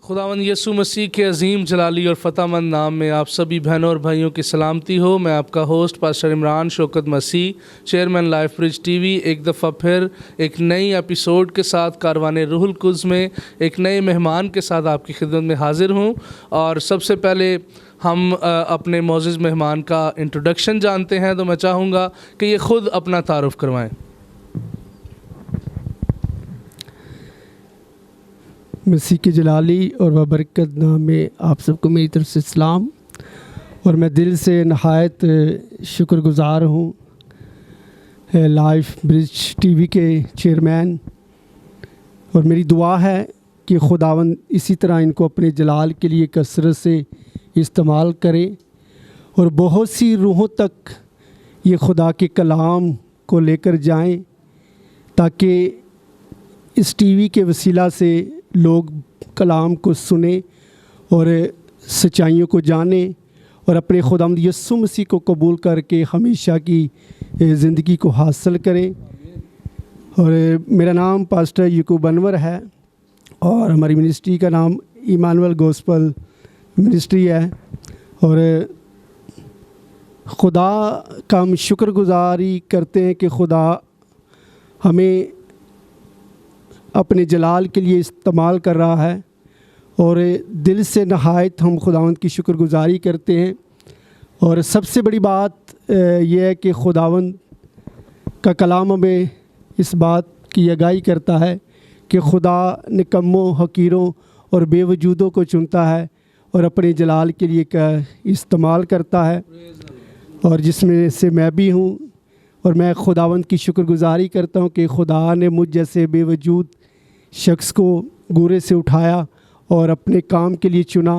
खुदावंद यीशु मसीह के अजीम जलाली और फ़तहमंद नाम में आप सभी बहनों और भाइयों की सलामती हो। मैं आपका होस्ट पास्टर इमरान शौकत मसीह, चेयरमैन लाइफ ब्रिज टीवी, एक दफ़ा फिर एक नई एपिसोड के साथ कारवाने रूहुल कुद्स में एक नए मेहमान के साथ आपकी खिदमत में हाजिर हूँ। और सबसे पहले हम अपने मौजूद मेहमान का इंट्रोडक्शन जानते हैं, तो मैं चाहूँगा कि ये ख़ुद अपना तारुफ़ करवाएँ। मसीह की जलाली और बरकत नाम में आप सबको मेरी तरफ से सलाम। और मैं दिल से नहायत शुक्रगुज़ार हूँ लाइफ ब्रिज टीवी के चेयरमैन, और मेरी दुआ है कि खुदावंद इसी तरह इनको अपने जलाल के लिए कसरत से इस्तेमाल करे और बहुत सी रूहों तक ये खुदा के कलाम को लेकर जाएं, ताकि इस टीवी के वसीला से लोग कलाम को सुने और सच्चाइयों को जाने और अपने खुदावंद यीशु मसीह को कबूल करके हमेशा की ज़िंदगी को हासिल करें। और मेरा नाम पास्टर याकूब अनवर है और हमारी मिनिस्ट्री का नाम इमानुएल गॉस्पेल मिनिस्ट्री है। और खुदा का हम शुक्रगुजारी करते हैं कि खुदा हमें अपने जलाल के लिए इस्तेमाल कर रहा है, और दिल से नहायत हम खुदावंद की शुक्रगुजारी करते हैं। और सबसे बड़ी बात यह है कि खुदावंद का कलाम हमें इस बात की आगाही करता है कि खुदा निकम्मों, हकीरों और बेवजूदों को चुनता है और अपने जलाल के लिए इस्तेमाल करता है, और जिसमें से मैं भी हूँ। और मैं खुदावंद की शुक्रगुजारी करता हूँ कि खुदा ने मुझ जैसे बेवजूद शख्स को गुरे से उठाया और अपने काम के लिए चुना।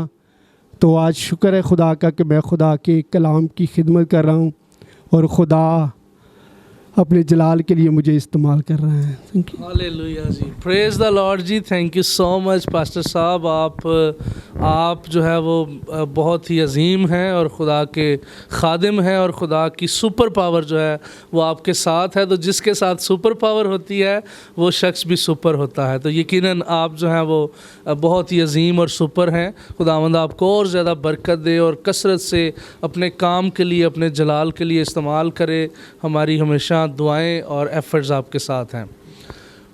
तो आज शुक्र है खुदा का कि मैं खुदा के कलाम की खिदमत कर रहा हूँ और खुदा अपने जलाल के लिए मुझे इस्तेमाल कर रहे हैं। Thank you. हालेलुया जी, प्रेज द लॉर्ड जी। Thank you so much pastor साहब। आप जो है वो बहुत ही अजीम हैं और खुदा के खादिम हैं, और खुदा की सुपर पावर जो है वो आपके साथ है। तो जिसके साथ सुपर पावर होती है वो शख्स भी सुपर होता है। तो यकीनन आप जो हैं वो बहुत ही अजीम और सुपर हैं। खुदावंद आपको और ज़्यादा बरकत दे और कसरत से अपने काम के लिए, अपने जलाल के लिए इस्तेमाल करे। हमारी हमेशा दुआएं और एफर्ट्स आपके साथ हैं।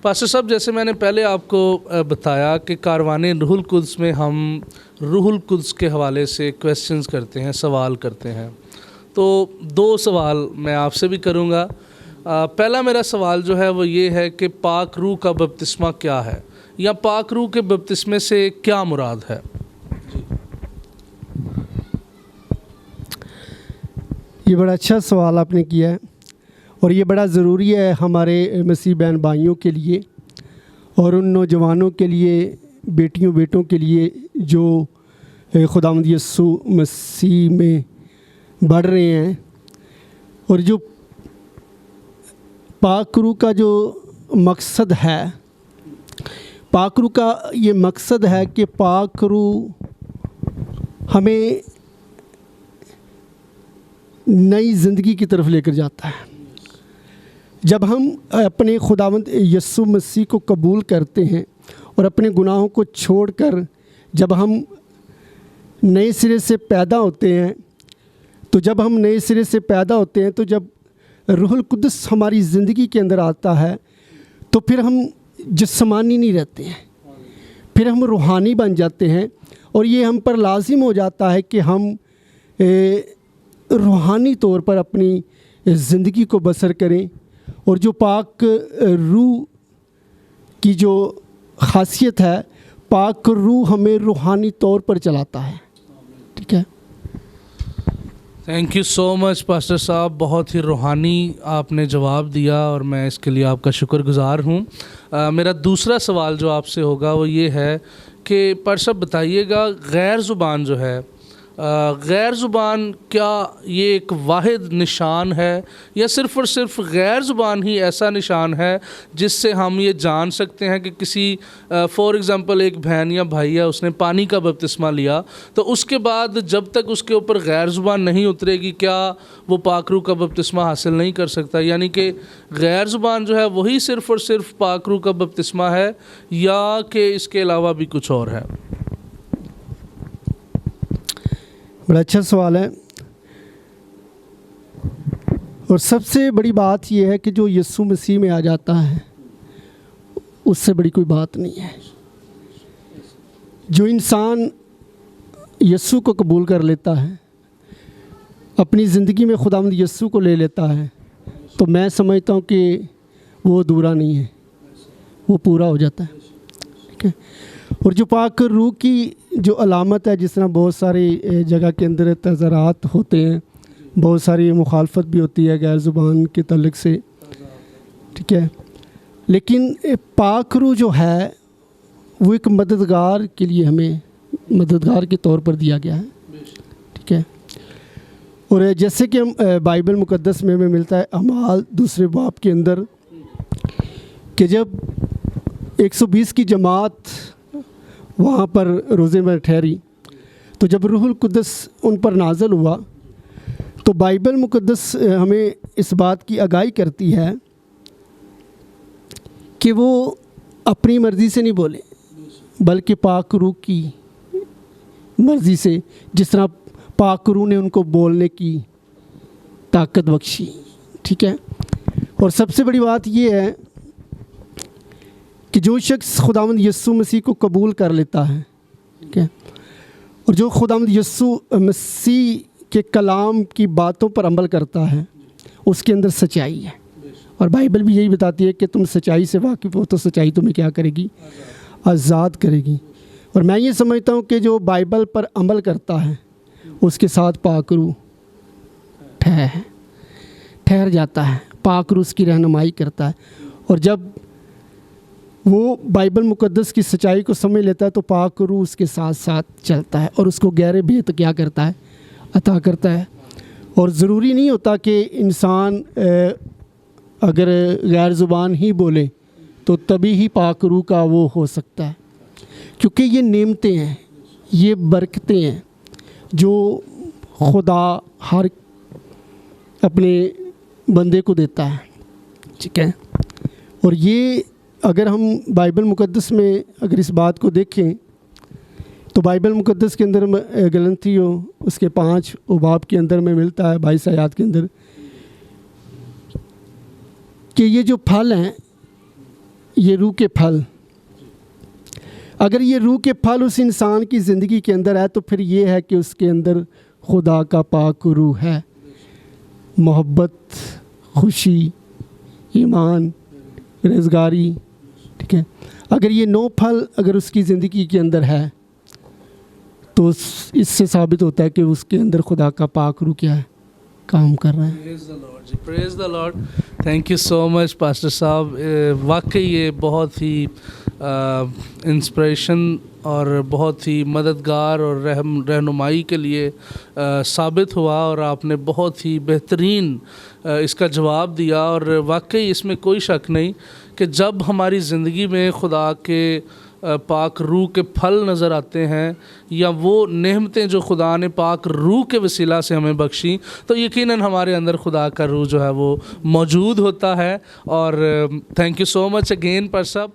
पास्टर साहब, जैसे मैंने पहले आपको बताया कि कारवाने रूहुल कुद्स में हम रूहुल कुद्स के हवाले से क्वेश्चंस करते हैं, सवाल करते हैं। तो दो सवाल मैं आपसे भी करूंगा। पहला मेरा सवाल जो है वो ये है कि पाक रूह का बपतिस्मा क्या है, या पाक रूह के बपतिस्मे से क्या मुराद है? ये बड़ा अच्छा सवाल आपने किया है, और ये बड़ा ज़रूरी है हमारे मसीह बहन भाइयों के लिए और उन नौजवानों के लिए, बेटियों बेटों के लिए जो खुदावंद यीशु मसीह में बढ़ रहे हैं। और जो पाक रूह का जो मकसद है, पाक रूह का ये मकसद है कि पाक रूह हमें नई ज़िंदगी की तरफ लेकर जाता है। जब हम अपने खुदावंद यीशु मसीह को कबूल करते हैं और अपने गुनाहों को छोड़कर जब हम नए सिरे से पैदा होते हैं, तो जब हम नए सिरे से पैदा होते हैं, तो जब रूहुल कुद्स हमारी ज़िंदगी के अंदर आता है, तो फिर हम जिस्मानी नहीं रहते हैं, फिर हम रूहानी बन जाते हैं। और ये हम पर लाजिम हो जाता है कि हम रूहानी तौर पर अपनी ज़िंदगी को बसर करें। और जो पाक रूह की जो खासियत है, पाक रूह हमें रूहानी तौर पर चलाता है। ठीक है। Thank you so much pastor साहब, बहुत ही रूहानी आपने जवाब दिया और मैं इसके लिए आपका शुक्रगुज़ार हूँ। मेरा दूसरा सवाल जो आपसे होगा वो ये है कि पास्टर साहब बताइएगा, गैर ज़ुबान जो है, गैर ज़ुबान क्या ये एक वाहिद निशान है, या सिर्फ़ और सिर्फ गैर ज़ुबान ही ऐसा निशान है जिससे हम ये जान सकते हैं कि किसी फॉर एग्ज़ाम्पल एक बहन या भाई है, उसने पानी का बपतिस्मा लिया, तो उसके बाद जब तक उसके ऊपर गैर ज़ुबान नहीं उतरेगी, क्या वो पाक रूह का बपतिस्मा हासिल नहीं कर सकता? यानी कि गैर ज़ुबान जो है वही सिर्फ़ और सिर्फ पाक रूह का बपतिस्मा है, या कि इसके अलावा भी कुछ और है? بڑا اچھا سوال ہے، اور سب سے بڑی بات یہ ہے کہ جو یسوع مسیح میں آ جاتا ہے اس سے بڑی کوئی بات نہیں ہے۔ جو انسان یسوع کو قبول کر لیتا ہے، اپنی زندگی میں خداوند یسوع کو لے لیتا ہے، تو میں سمجھتا ہوں کہ وہ ادھورا نہیں ہے، وہ پورا ہو جاتا ہے، ٹھیک ہے۔ اور جو پاک روح کی جو علامت ہے، جس طرح بہت ساری جگہ کے اندر تظاہرات ہوتے ہیں، بہت ساری مخالفت بھی ہوتی ہے غیر زبان کے تعلق سے، ٹھیک ہے، لیکن پاک روح جو ہے وہ ایک مددگار کے لیے ہمیں مددگار کے طور پر دیا گیا ہے، ٹھیک ہے۔ اور جیسے کہ ہم بائبل مقدس میں ہمیں ملتا ہے اعمال 2 باب کے اندر کہ جب 120 کی جماعت وہاں پر روزے میں ٹھہری، تو جب روح القدس ان پر نازل ہوا، تو بائبل مقدس ہمیں اس بات کی آگاہی کرتی ہے کہ وہ اپنی مرضی سے نہیں بولے، بلکہ پاک روح کی مرضی سے، جس طرح پاک روح نے ان کو بولنے کی طاقت بخشی، ٹھیک ہے۔ اور سب سے بڑی بات یہ ہے کہ جو شخص خداوند یسوع مسیح کو قبول کر لیتا ہے، ٹھیک ہے، اور جو خداوند یسوع مسیح کے کلام کی باتوں پر عمل کرتا ہے، اس کے اندر سچائی ہے، اور بائبل بھی یہی بتاتی ہے کہ تم سچائی سے واقف ہو تو سچائی تمہیں کیا کرے گی؟ آزاد کرے گی۔ اور میں یہ سمجھتا ہوں کہ جو بائبل پر عمل کرتا ہے اس کے ساتھ پاک روح ٹھہر جاتا ہے، پاک روح اس کی رہنمائی کرتا ہے، اور جب وہ بائبل مقدس کی سچائی کو سمجھ لیتا ہے تو پاک روح اس کے ساتھ ساتھ چلتا ہے اور اس کو گہرے بھیت کیا کرتا ہے؟ عطا کرتا ہے۔ اور ضروری نہیں ہوتا کہ انسان اگر غیر زبان ہی بولے تو تبھی ہی پاک روح کا وہ ہو سکتا ہے، کیونکہ یہ نعمتیں ہیں، یہ برکتیں ہیں جو خدا ہر اپنے بندے کو دیتا ہے، ٹھیک ہے۔ اور یہ اگر ہم بائبل مقدس میں اگر اس بات کو دیکھیں تو بائبل مقدس کے اندر گلنتیوں اس کے 5 باب کے اندر میں ملتا ہے 22 آیات کے اندر کہ یہ جو پھل ہیں یہ روح کے پھل، اگر یہ روح کے پھل اس انسان کی زندگی کے اندر ہے تو پھر یہ ہے کہ اس کے اندر خدا کا پاک روح ہے، محبت، خوشی، ایمان، رضگاری، ٹھیک ہے۔ اگر یہ 9 پھل اگر اس کی زندگی کے اندر ہے تو اس سے ثابت ہوتا ہے کہ اس کے اندر خدا کا پاک روح کیا ہے؟ کام کر رہا ہے۔ Praise the lord, thank you so much pastor صاحب۔ واقعی یہ بہت ہی انسپریشن اور بہت ہی مددگار اور رہنمائی کے لیے ثابت ہوا، اور آپ نے بہت ہی بہترین اس کا جواب دیا۔ اور واقعی اس میں کوئی شک نہیں کہ جب ہماری زندگی میں خدا کے پاک روح کے پھل نظر آتے ہیں یا وہ نعمتیں جو خدا نے پاک روح کے وسیلہ سے ہمیں بخشی، تو یقیناً ہمارے اندر خدا کا روح جو ہے وہ موجود ہوتا ہے۔ اور thank you so much again پر صاحب۔